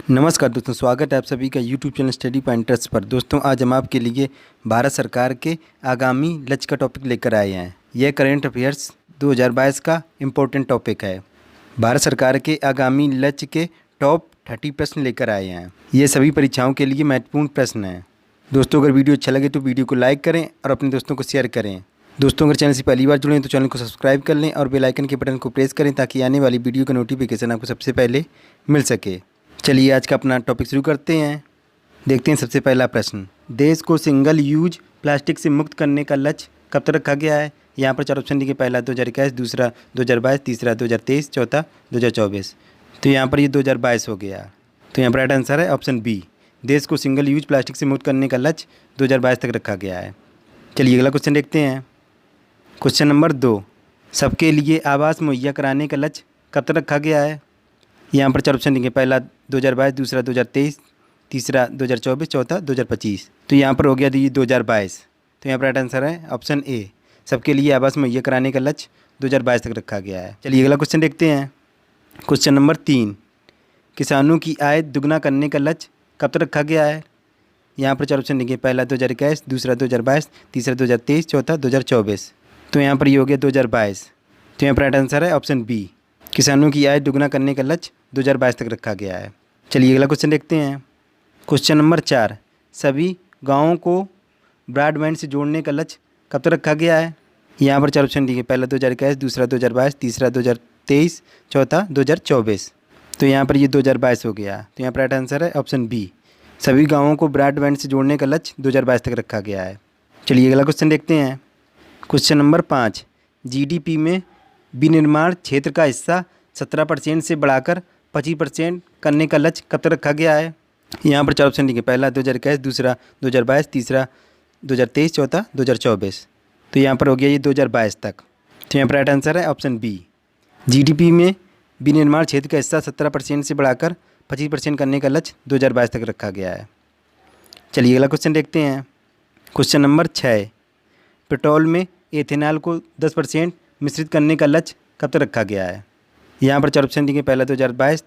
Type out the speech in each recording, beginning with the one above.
नमस्कार दोस्तों, स्वागत है आप सभी का यूट्यूब चैनल स्टडी पॉइंटर्स पर। दोस्तों, आज हम आपके लिए भारत सरकार के आगामी लक्ष्य का टॉपिक लेकर आए हैं। यह करंट अफेयर्स 2022 का इम्पोर्टेंट टॉपिक है। भारत सरकार के आगामी लक्ष्य के टॉप 30 प्रश्न लेकर आए हैं। ये सभी परीक्षाओं के लिए महत्वपूर्ण प्रश्न हैं। दोस्तों, अगर वीडियो अच्छा लगे तो वीडियो को लाइक करें और अपने दोस्तों को शेयर करें। दोस्तों, अगर चैनल से पहली बार जुड़े हैं तो चैनल को सब्सक्राइब कर लें और बेल आइकन के बटन को प्रेस करें ताकि आने वाली वीडियो का नोटिफिकेशन आपको सबसे पहले मिल सके। चलिए आज का अपना टॉपिक शुरू करते हैं। देखते हैं सबसे पहला प्रश्न, देश को सिंगल यूज प्लास्टिक से मुक्त करने का लक्ष्य कब तक रखा गया है। यहाँ पर 4 ऑप्शन दिए, पहला 2021, दूसरा 2022, तीसरा 2023, चौथा 2024। तो यहाँ पर ये 2022 हो गया। तो यहाँ पर राइट आंसर है ऑप्शन बी, देश को सिंगल यूज प्लास्टिक से मुक्त करने का लक्ष्य 2022 तक रखा गया है। चलिए अगला क्वेश्चन देखते हैं। क्वेश्चन नंबर 2, सबके लिए आवास मुहैया कराने का लक्ष्य कब तक रखा गया है। यहाँ पर 4 ऑप्शन देंगे, पहला 2022, दूसरा 2023, तीसरा 2024, चौथा 2025। तो यहाँ पर हो गया 2022। तो यहाँ पर राइट आंसर है ऑप्शन ए, सबके लिए आवास मुहैया कराने का लक्ष्य 2022 तक रखा गया है। चलिए अगला क्वेश्चन देखते हैं। क्वेश्चन नंबर 3, किसानों की आय दुगना करने का लक्ष्य कब तक रखा गया है। यहाँ पर 4 ऑप्शन देंगे, पहला 2021, दूसरा 2022, तीसरा 2023, चौथा 2024। तो यहाँ पर ये हो गया 2022। तो यहाँ पर राइट आंसर है ऑप्शन बी, किसानों की आय दुगना करने का लक्ष्य 2022 तक रखा गया है। चलिए अगला क्वेश्चन देखते हैं। क्वेश्चन नंबर 4, सभी गांवों को ब्रॉडबैंड से जोड़ने का लक्ष्य कब तक रखा गया है। यहाँ पर 4 ऑप्शन दिए, पहला 2021, दूसरा 2022, तीसरा 2023, चौथा 2024। तो यहाँ पर ये 2022 हो गया। तो यहाँ पर राइट आंसर है ऑप्शन बी, सभी गाँवों को ब्रॉडबैंड से जोड़ने का लक्ष्य 2022 तक रखा गया है। चलिए अगला क्वेश्चन देखते हैं। क्वेश्चन नंबर 5, जीडीपी में विनिर्माण क्षेत्र का हिस्सा 17% से बढ़ाकर 25% करने का लक्ष्य कब तक रखा गया है। यहाँ पर 4 ऑप्शन दिए, पहला 2021, दूसरा 2022, तीसरा 2023, चौथा 2024। तो यहाँ पर हो गया ये 2022 तक। तो यहाँ पर राइट आंसर है ऑप्शन बी, जीडीपी में विनिर्माण क्षेत्र का हिस्सा 17% से बढ़ाकर 25% करने का लक्ष्य 2022 तक रखा गया है। चलिए अगला क्वेश्चन देखते हैं। क्वेश्चन नंबर 6, पेट्रोल में एथेनॉल को 10% मिश्रित करने का लक्ष्य कब तक रखा गया है। यहाँ पर 4 ऑप्शन दिए, पहला 2022,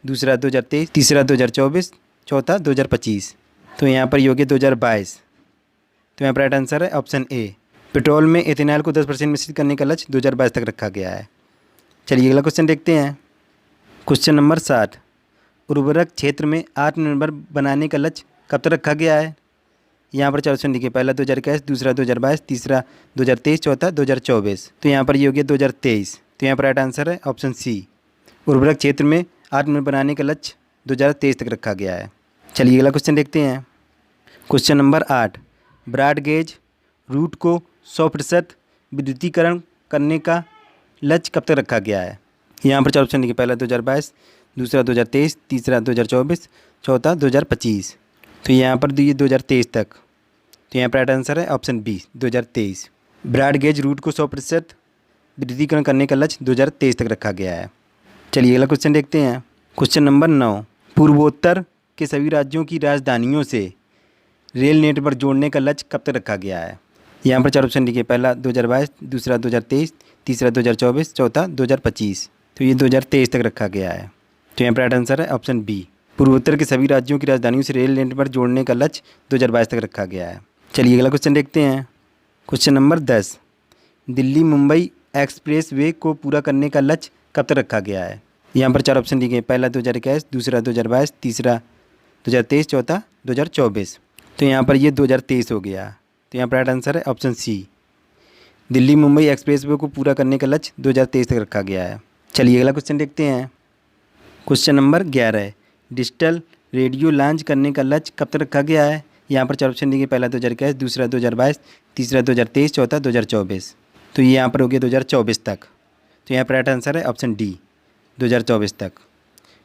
दूसरा 2023, तीसरा 2024, चौथा 2025। तो यहाँ पर ये हो गया 2022। तो यहाँ पर राइट आंसर है ऑप्शन ए, पेट्रोल में एथेनॉल को 10% मिश्रित करने का लक्ष्य 2022 तक रखा गया है। चलिए अगला क्वेश्चन देखते हैं। क्वेश्चन नंबर 7, उर्वरक क्षेत्र में आत्मनिर्भर बनाने का लक्ष्य कब तक रखा गया है। यहाँ पर 4 ऑप्शन दिए, पहला 2021, दूसरा 2022, तीसरा 2023, चौथा 2024। तो यहाँ पर ये हो गया 2023। तो यहाँ पर राइट आंसर है ऑप्शन सी, उर्वरक क्षेत्र में आत्मनिर्भर बनाने का लक्ष्य 2023 तक रखा गया है। चलिए अगला क्वेश्चन देखते हैं। Question number 8, broad gauge route को 100% विद्युतीकरण करने का लक्ष्य कब तक रखा गया है। यहाँ पर 4 ऑप्शन दिए, पहला 2022, दूसरा 2023, तीसरा 2024, चौथा 2025। तो यहाँ पर दिए 2023 तक। तो यहाँ पर राइट आंसर है option B, 2023। Broad gauge route को 100% विद्युतीकरण करने का लक्ष्य 2023 तक रखा गया है। चलिए अगला क्वेश्चन देखते हैं। क्वेश्चन नंबर 9, पूर्वोत्तर के सभी राज्यों की राजधानियों से रेल नेटवर्क जोड़ने का लक्ष्य कब तक रखा गया है। यहाँ पर 4 ऑप्शन दिए, पहला 2022, दूसरा 2023, तीसरा 2024, चौथा 2025। तो ये 2023 तक रखा गया है। तो यहाँ पर राइट आंसर है ऑप्शन बी, पूर्वोत्तर के सभी राज्यों की राजधानियों से रेल नेटवर्क जोड़ने का लक्ष्य 2022 तक रखा गया है। चलिए अगला क्वेश्चन देखते हैं। Question number 10, Delhi Mumbai expressway को पूरा करने का लक्ष्य कब तक रखा गया है। यहाँ पर 4 ऑप्शन दिए गए, पहला 2021, दूसरा 2022, तीसरा 2023, चौथा 2024। तो यहाँ पर ये 2023 हो गया। तो यहाँ पर राइट आंसर है option C, Delhi Mumbai expressway को पूरा करने का लक्ष्य 2023 तक रखा गया है। चलिए अगला क्वेश्चन देखते हैं। Question number 11, digital radio launch करने का लक्ष्य कब तक रखा गया है। यहाँ पर 4 ऑप्शन दिए, पहला 2021, दूसरा 2022, तीसरा 2023, चौथा 2024। तो ये यहाँ पर हो गया 2024 तक। तो यहाँ पर राइट आंसर है ऑप्शन डी, 2024 तक।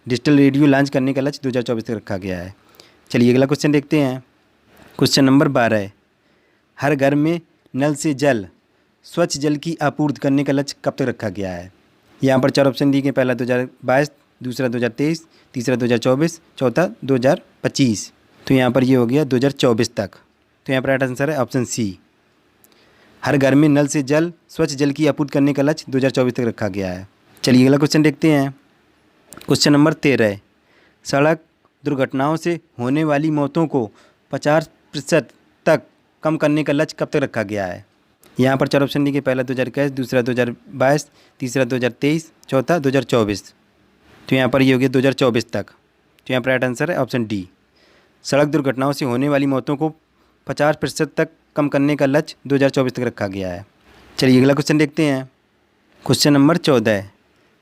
डिजिटल रेडियो लॉन्च करने का लक्ष्य 2024 तक रखा गया है। चलिए अगला क्वेश्चन देखते हैं। क्वेश्चन नंबर 12, हर घर में नल से जल स्वच्छ जल की आपूर्ति करने का लक्ष्य कब तक रखा गया है। यहाँ पर 4 ऑप्शन दिए गए, पहला 2022, दूसरा 2023, तीसरा 2024, चौथा 2025। तो यहाँ पर ये हो गया 2024 तक। तो यहाँ पर राइट आंसर है ऑप्शन सी, हर घर में नल से जल स्वच्छ जल की आपूर्ति करने का लक्ष्य 2024 तक रखा गया है। चलिए अगला क्वेश्चन देखते हैं। क्वेश्चन नंबर 13, सड़क दुर्घटनाओं से होने वाली मौतों को 50% तक कम करने का लक्ष्य कब तक रखा गया है? यहाँ पर 4 ऑप्शन दिए गए, पहला 2021, दूसरा 2022, तीसरा 2023, चौथा 2024। तो यहाँ पर ये हो गया 2024 तक। तो यहाँ पर राइट आंसर है ऑप्शन डी। सड़क दुर्घटनाओं से होने वाली मौतों को 50% तक कम करने का लक्ष्य 2024 तक रखा गया है। चलिए अगला क्वेश्चन देखते हैं। क्वेश्चन नंबर 14,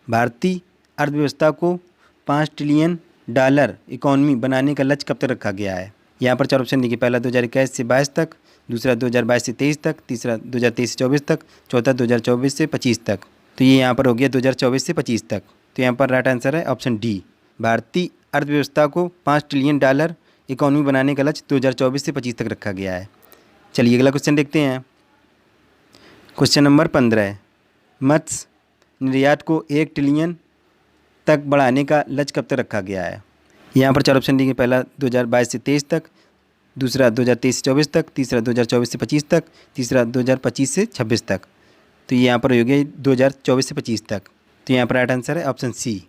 भारतीय अर्थव्यवस्था को 5 ट्रिलियन डॉलर इकॉनमी बनाने का लक्ष्य कब तक रखा गया है? यहाँ पर 4 ऑप्शन दिए, पहला 2021 से 22 तक, दूसरा 2022 से 23 तक, तीसरा 2023 से 24 तक, चौथा 2024 से 25 तक। तो ये यहाँ पर हो गया 2024 से 25 तक। तो यहाँ पर राइट आंसर है ऑप्शन डी। भारतीय अर्थव्यवस्था को 5 ट्रिलियन डॉलर इकॉनमी बनाने का लक्ष्य 2024 से 25 तक रखा गया है। चलिए अगला क्वेश्चन देखते हैं। क्वेश्चन नंबर 15, मत्स्य निर्यात को 1 ट्रिलियन तक बढ़ाने का लक्ष्य कब तक रखा गया है? यहाँ पर 4 ऑप्शन दिए, पहला 2022 से 23 तक, दूसरा 2023 से 24 तक, तीसरा 2024 से 25 तक, तीसरा 2025 से 26 तक। तो ये यहाँ पर हो गया 2024 से 25 तक। तो यहाँ पर राइट आंसर है ऑप्शन सी,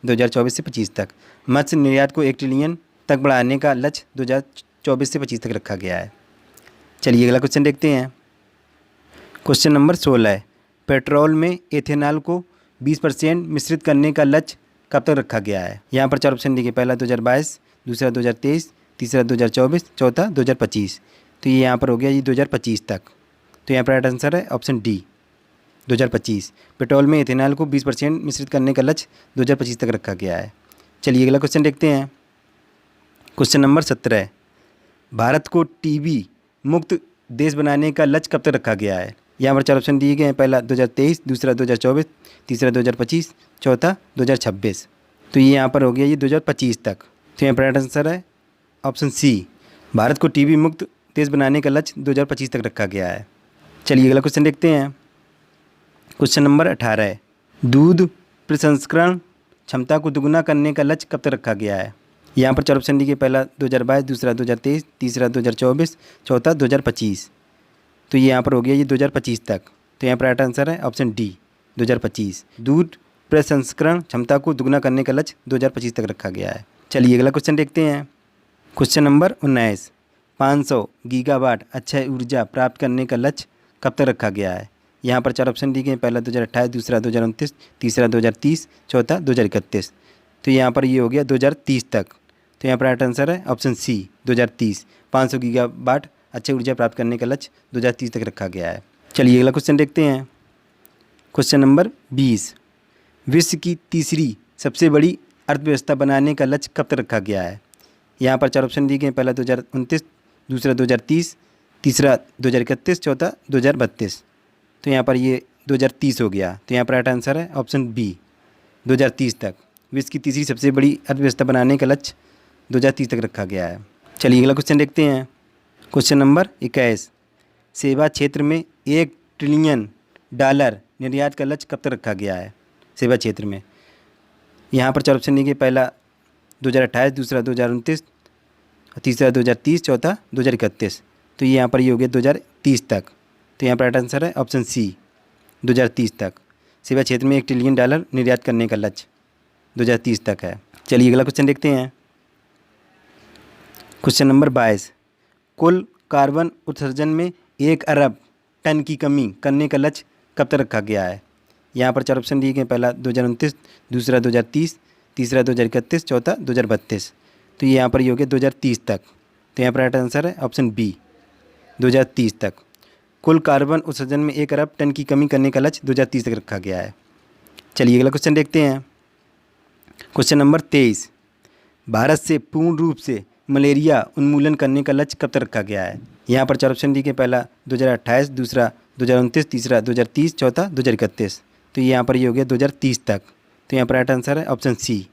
2024 से 25 तक। मत्स्य निर्यात को 1 ट्रिलियन तक बढ़ाने का लक्ष्य 2024 से 25 तक रखा गया है। चलिए अगला क्वेश्चन देखते हैं। क्वेश्चन नंबर 16, पेट्रोल में एथेनॉल को 20% मिश्रित करने का लक्ष्य कब तक रखा गया है? यहाँ पर 4 ऑप्शन दिए, पहला 2022, दूसरा 2023, तीसरा 2024, चौथा 2025। तो ये यहाँ पर हो गया ये 2025 तक। तो यहाँ पर राइट आंसर है ऑप्शन डी, 2025। पेट्रोल में एथेनॉल को 20% मिश्रित करने का लक्ष्य 2025 तक रखा गया है। चलिए अगला क्वेश्चन देखते हैं। क्वेश्चन नंबर 17, भारत को टीबी मुक्त देश बनाने का लक्ष्य कब तक रखा गया है? यहाँ पर 4 ऑप्शन दिए गए हैं, पहला 2023, दूसरा 2024, तीसरा 2025, चौथा 2026। तो ये यहाँ पर हो गया ये 2025 तक। तो यहाँ पर राइट आंसर है ऑप्शन सी, भारत को टीबी मुक्त देश बनाने का लक्ष्य 2025 तक रखा गया है। चलिए अगला क्वेश्चन देखते हैं। क्वेश्चन नंबर 18, दूध प्रसंस्करण क्षमता को दुगुना करने का लक्ष्य कब तक रखा गया है? यहाँ पर 4 ऑप्शन दिए, पहला 2022, दूसरा 2023, तीसरा 2024, चौथा 2025। तो ये यहाँ पर हो गया ये 2025 तक। तो यहाँ पर राइट आंसर है ऑप्शन डी, 2025। दूध प्रसंस्करण क्षमता को दुगुना करने का लक्ष्य 2025 तक रखा गया है। चलिए अगला क्वेश्चन देखते हैं। क्वेश्चन नंबर 19, 500 गीगावाट अक्षय ऊर्जा प्राप्त करने का लक्ष्य कब तक रखा गया है? यहाँ पर 4 ऑप्शन दिए गए, पहला 2028, दूसरा 2029, तीसरा 2030, चौथा 2031। तो यहाँ पर ये हो गया 2030 तक। तो यहाँ पर राइट आंसर है ऑप्शन सी, 2030। 500 गीगावाट अक्षय ऊर्जा प्राप्त करने का लक्ष्य 2030 तक रखा गया है। चलिए अगला क्वेश्चन देखते हैं। क्वेश्चन नंबर 20, विश्व की तीसरी सबसे बड़ी अर्थव्यवस्था बनाने का लक्ष्य कब तक रखा गया है? यहाँ पर 4 ऑप्शन दिए गए, पहला 2029, दूसरा 2030, तीसरा 2031, चौथा 2032। तो यहाँ पर ये 2030 हो गया। तो यहाँ पर राइट आंसर है ऑप्शन बी, 2030 तक। विश्व की तीसरी सबसे बड़ी अर्थव्यवस्था बनाने का लक्ष्य 2030 तक रखा गया है। चलिए अगला क्वेश्चन देखते हैं। क्वेश्चन नंबर 21, सेवा क्षेत्र में 1 ट्रिलियन डॉलर निर्यात का लक्ष्य कब तक रखा गया है? सेवा क्षेत्र में यहाँ पर 4 ऑप्शन दिए, पहला 2028, दूसरा 2029, तीसरा 2030, चौथा 2031। तो ये यहाँ पर ये हो गया 2030 तक। तो यहाँ पर राइट आंसर है ऑप्शन सी, 2030 तक। सेवा क्षेत्र में 1 ट्रिलियन डॉलर निर्यात करने का लक्ष्य 2030 तक है। चलिए अगला क्वेश्चन देखते हैं। क्वेश्चन नंबर 22, कुल कार्बन उत्सर्जन में 1 अरब टन की कमी करने का लक्ष्य कब तक रखा गया है? यहाँ पर 4 ऑप्शन दिए गए, पहला 2029, दूसरा 2030, तीसरा 2031, चौथा 2032। तो ये यहाँ पर ये हो गया 2030 तक। तो यहाँ पर राइट आंसर है ऑप्शन बी, 2030 तक। कुल कार्बन उत्सर्जन में 1 अरब टन की कमी करने का लक्ष्य 2030 तक रखा गया है। चलिए अगला क्वेश्चन देखते हैं। क्वेश्चन नंबर 23, भारत से पूर्ण रूप से मलेरिया उन्मूलन करने का लक्ष्य कब तक रखा गया है? यहाँ पर 4 ऑप्शन दिए गए, पहला 2028, दूसरा 2029, तीसरा 2030, चौथा 2031। तो ये यहाँ पर ये हो गया 2030 तक। तो यहाँ पर राइट आंसर है ऑप्शन सी,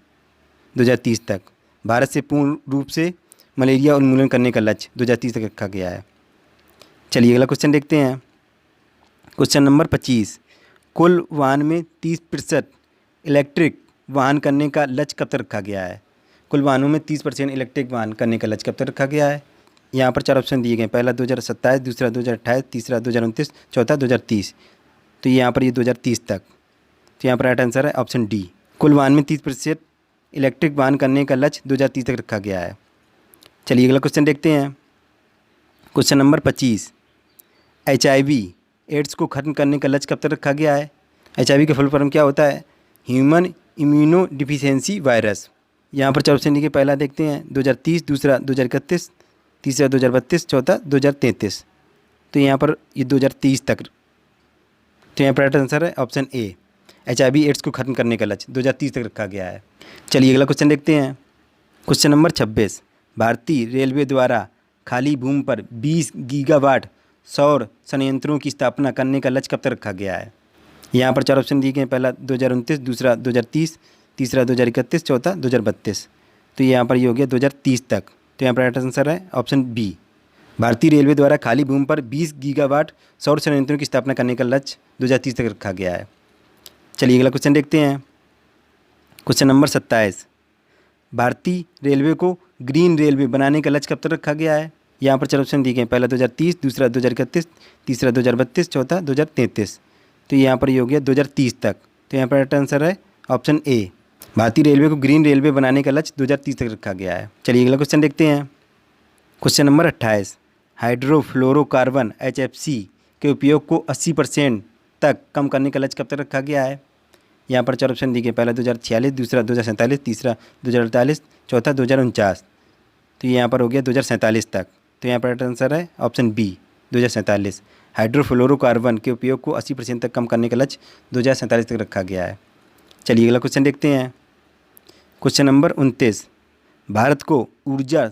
2030 तक। भारत से पूर्ण रूप से मलेरिया उन्मूलन करने का लक्ष्य 2030 तक रखा गया है। चलिए अगला क्वेश्चन देखते हैं। क्वेश्चन नंबर 25, कुल वाहन में 30% इलेक्ट्रिक वाहन करने का लक्ष्य कब तक रखा गया है? कुल वाहनों में 30% इलेक्ट्रिक वाहन करने का लक्ष्य कब तक रखा गया है? यहाँ पर 4 ऑप्शन दिए गए, पहला 2027, दूसरा 2028, तीसरा 2029, चौथा 2030। तो यहाँ पर ये 2030 तक। तो यहाँ पर राइट आंसर है ऑप्शन डी, कुल वाहन में 30% इलेक्ट्रिक वाहन करने का लक्ष्य 2030 तक रखा गया है। चलिए अगला क्वेश्चन देखते हैं। क्वेश्चन नंबर 25, HIV एड्स को खत्म करने का लक्ष्य कब तक रखा गया है? HIV का फुल फॉर्म क्या होता है? Human immuno deficiency virus. यहाँ पर 4 ऑप्शन दिए, पहला देखते हैं 2030, दूसरा 2031, तीसरा 2032, चौथा 2033। तो यहाँ पर ये 2030 तक, तो यहाँ पर राइट आंसर है ऑप्शन ए, HIV एड्स को खत्म करने का लक्ष्य 2030 तक रखा गया है। चलिए अगला क्वेश्चन देखते हैं। क्वेश्चन नंबर 26, भारतीय रेलवे द्वारा खाली भूमि पर 20 गीगावाट सौर संयंत्रों की स्थापना करने का लक्ष्य कब तक रखा गया है? यहाँ पर 4 ऑप्शन दिए गए, पहला 2029, दूसरा 2030, तीसरा 2031, चौथा 2032। तो यहाँ पर ये हो गया 2030 तक। तो यहाँ पर राइट आंसर है ऑप्शन बी, भारतीय रेलवे द्वारा खाली भूमि पर 20 गीगावाट सौर संयंत्रों की स्थापना करने का लक्ष्य 2030 तक रखा गया है। चलिए अगला क्वेश्चन देखते हैं। क्वेश्चन नंबर 27, भारतीय रेलवे को ग्रीन रेलवे बनाने का लक्ष्य कब तक रखा गया है? यहाँ पर 4 ऑप्शन दिए गए, पहला 2030, दूसरा 2031, तीसरा 2032, चौथा 2033। तो यहाँ पर ये हो गया 2030 तक। तो यहाँ पर राइट आंसर है ऑप्शन ए, भारतीय रेलवे को ग्रीन रेलवे बनाने का लक्ष्य 2030 तक रखा गया है। चलिए अगला क्वेश्चन देखते हैं। क्वेश्चन नंबर 28, हाइड्रोफ्लोरोकार्बन HFC के उपयोग को 80% तक कम करने का लक्ष्य कब तक रखा गया है? यहाँ पर 4 ऑप्शन दिए गए, पहला 2046, दूसरा 2047, तीसरा 2048, चौथा 2049। तो यहाँ पर हो गया 2047 तक। तो यहाँ पर राइट आंसर है ऑप्शन बी, 2047, हाइड्रोफ्लोरोकार्बन के उपयोग को 80% तक कम करने का लक्ष्य 2047 तक रखा गया है। चलिए अगला क्वेश्चन देखते हैं। क्वेश्चन नंबर 29, भारत को ऊर्जा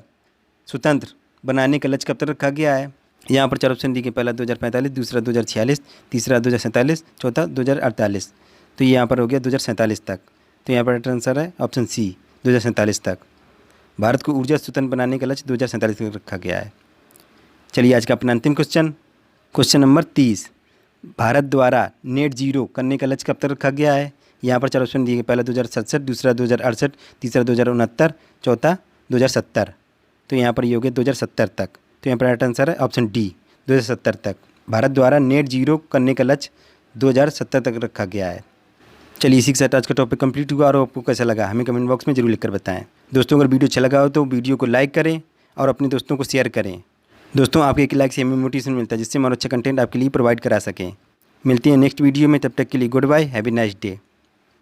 स्वतंत्र बनाने का लक्ष्य कब तक रखा गया है? यहाँ पर 4 ऑप्शन दिए गए, पहला 2045, दूसरा 2046, तीसरा 2047, चौथा 2048। तो यहाँ पर हो गया 2047 तक। तो यहाँ पर राइट आंसर है ऑप्शन सी, 2047 तक, भारत को ऊर्जा स्वतंत्र बनाने का लक्ष्य 2047 तक रखा गया है। चलिए आज का अपना अंतिम क्वेश्चन, क्वेश्चन नंबर 30, भारत द्वारा नेट जीरो करने का लक्ष्य कब तक रखा गया है? यहाँ पर 4 ऑप्शन दिए गए, पहला 2067, दूसरा 2068, तीसरा 2069, चौथा 2070। तो यहाँ पर ये हो गया 2070 तक। तो यहाँ पर राइट आंसर है ऑप्शन डी, 2070 तक, भारत द्वारा नेट जीरो करने का लक्ष्य 2070 तक रखा गया है। चलिए इसी के साथ आज का टॉपिक कंप्लीट हुआ, और आपको कैसा लगा हमें कमेंट बॉक्स में जरूर लिखकर बताएं। दोस्तों अगर वीडियो अच्छा लगा हो तो वीडियो को लाइक करें और अपने दोस्तों को शेयर करें। दोस्तों आपके एक लाइक से हमें मोटिवेशन मिलता है, जिससे हम और अच्छा कंटेंट आपके लिए प्रोवाइड करा सकें। मिलते हैं नेक्स्ट वीडियो में, तब तक के लिए goodbye, have a nice day.